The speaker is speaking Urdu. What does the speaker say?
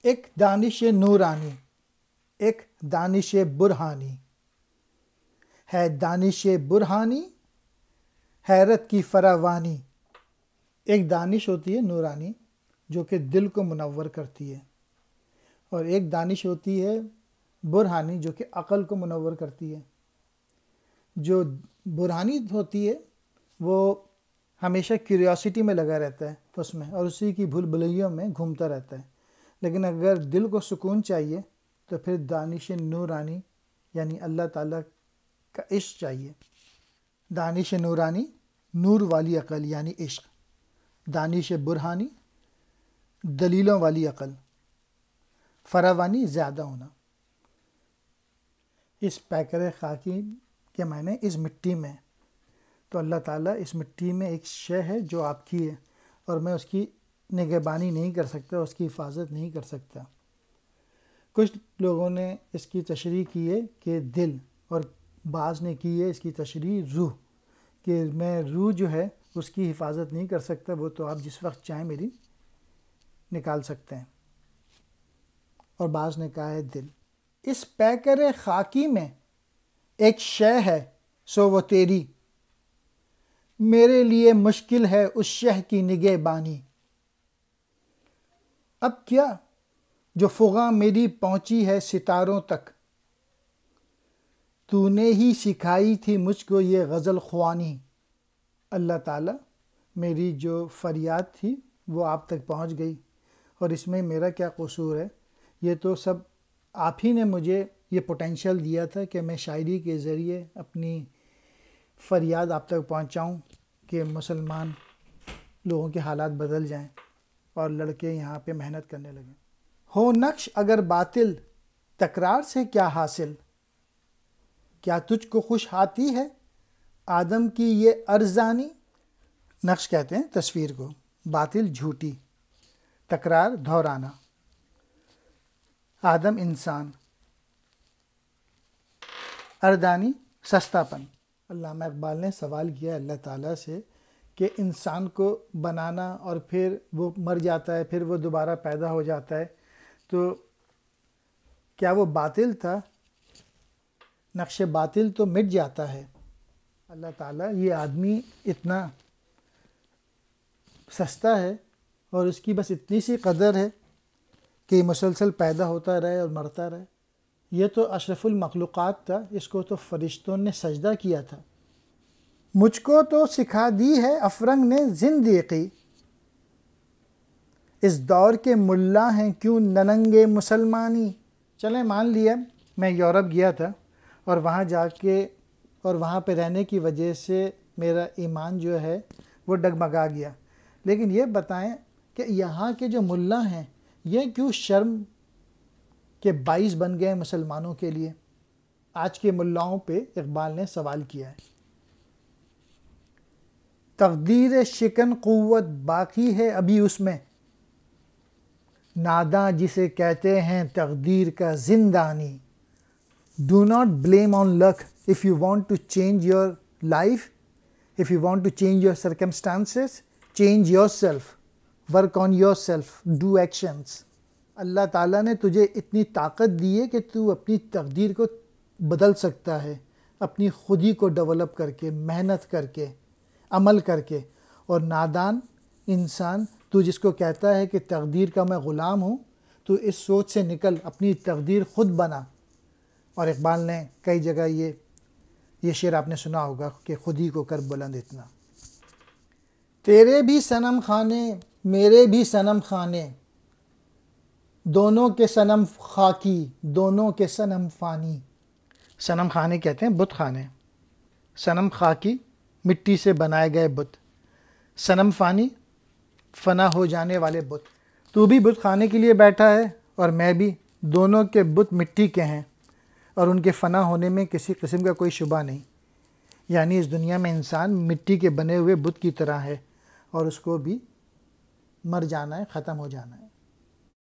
ایک دانش نورانی، ایک دانش برہانی ہے، دانش برہانی حیرت کی فراوانی۔ ایک دانش ہوتی ہے نورانی جو کہ دل کو منور کرتی ہے، اور ایک دانش ہوتی ہے برہانی جو کہ عقل کو منور کرتی ہے۔ جو برہانی ہوتی ہے وہ ہمیشہ کیوریوسٹی میں لگا رہتا ہے اس میں، اور اسی کی بھول بھلیوں میں گھومتا رہتا ہے، لیکن اگر دل کو سکون چاہیے تو پھر دانش نورانی یعنی اللہ تعالیٰ کا عشق چاہیے۔ دانش نورانی نور والی عقل یعنی عشق، دانش برہانی دلیلوں والی عقل، فراوانی زیادہ ہونا۔ اس پیکر خاکی کے معنی اس مٹی میں، تو اللہ تعالیٰ اس مٹی میں ایک شے ہے جو آپ کی ہے، اور میں اس کی نگہبانی نہیں کر سکتا، اس کی حفاظت نہیں کر سکتا۔ کچھ لوگوں نے اس کی تشریح کی ہے کہ دل، اور بعض نے کی ہے اس کی تشریح روح، کہ میں روح جو ہے اس کی حفاظت نہیں کر سکتا، وہ تو آپ جس وقت چاہیں میری نکال سکتے ہیں، اور بعض نے کہا ہے دل۔ اس پیکر خاکی میں ایک شے ہے سو وہ تیری، میرے لیے مشکل ہے اس شے کی نگہبانی۔ اب کیا جو فغاں میری پہنچی ہے ستاروں تک، تو نے ہی سکھائی تھی مجھ کو یہ غزل خوانی۔ اللہ تعالیٰ میری جو فریاد تھی وہ آپ تک پہنچ گئی، اور اس میں میرا کیا قصور ہے؟ یہ تو سب آپ ہی نے مجھے یہ پوٹینشیل دیا تھا کہ میں شاعری کے ذریعے اپنی فریاد آپ تک پہنچاؤں کہ مسلمان لوگوں کے حالات بدل جائیں اور لڑکے یہاں پہ محنت کرنے لگیں۔ ہو نقش اگر باطل تکرار سے کیا حاصل، کیا تجھ کو خوش آتی ہے آدم کی یہ ارزانی۔ نقش کہتے ہیں تصویر کو، باطل جھوٹی، تکرار دہرانا، آدم انسان، اردانی سستا پن۔ علامہ اقبال نے سوال کیا اللہ تعالیٰ سے کہ انسان کو بنانا اور پھر وہ مر جاتا ہے، پھر وہ دوبارہ پیدا ہو جاتا ہے، تو کیا وہ باطل تھا؟ نقش باطل تو مٹ جاتا ہے۔ اللہ تعالیٰ یہ آدمی اتنا سستا ہے اور اس کی بس اتنی سی قدر ہے کہ مسلسل پیدا ہوتا رہے اور مرتا رہے۔ یہ تو اشرف المخلوقات تھا، اس کو تو فرشتوں نے سجدہ کیا تھا۔ مجھ کو تو سکھا دی ہے افرنگ نے زندگی، اس دور کے ملا ہیں کیوں ننگے مسلمانی۔ چلیں مان لیا میں یورپ گیا تھا اور وہاں جا کے اور وہاں پہ رہنے کی وجہ سے میرا ایمان جو ہے وہ ڈگمگا گیا، لیکن یہ بتائیں کہ یہاں کے جو ملا ہیں یہ کیوں شرم کے باعث بن گئے مسلمانوں کے لیے؟ آج کے ملاؤں پہ اقبال نے سوال کیا ہے۔ تقدیر شکن قوت باقی ہے ابھی اس میں، ناداں جسے کہتے ہیں تقدیر کا زندانی۔ Do not blame on luck if you want to change your life, if you want to change your circumstances, change yourself, work on yourself, do actions۔ اللہ تعالیٰ نے تجھے اتنی طاقت دی ہے کہ تو اپنی تقدیر کو بدل سکتا ہے، اپنی خودی کو ڈیولپ کر کے، محنت کر کے، عمل کر کے۔ اور نادان انسان تو جس کو کہتا ہے کہ تقدیر کا میں غلام ہوں، تو اس سوچ سے نکل، اپنی تقدیر خود بنا۔ اور اقبال نے کئی جگہ یہ شعر آپ نے سنا ہوگا کہ خودی کو کر بلند اتنا۔ تیرے بھی صنم خانے میرے بھی صنم خانے، دونوں کے صنم خاکی دونوں کے صنم فانی۔ صنم خانے کہتے ہیں بت خانے، صنم خاکی مٹی سے بنائے گئے بت، صنم فانی فنا ہو جانے والے بت۔ تو بھی بت خانے کے لیے بیٹھا ہے اور میں بھی، دونوں کے بت مٹی کے ہیں اور ان کے فنا ہونے میں کسی قسم کا کوئی شبہ نہیں۔ یعنی اس دنیا میں انسان مٹی کے بنے ہوئے بت کی طرح ہے اور اس کو بھی مر جانا ہے، ختم ہو جانا ہے۔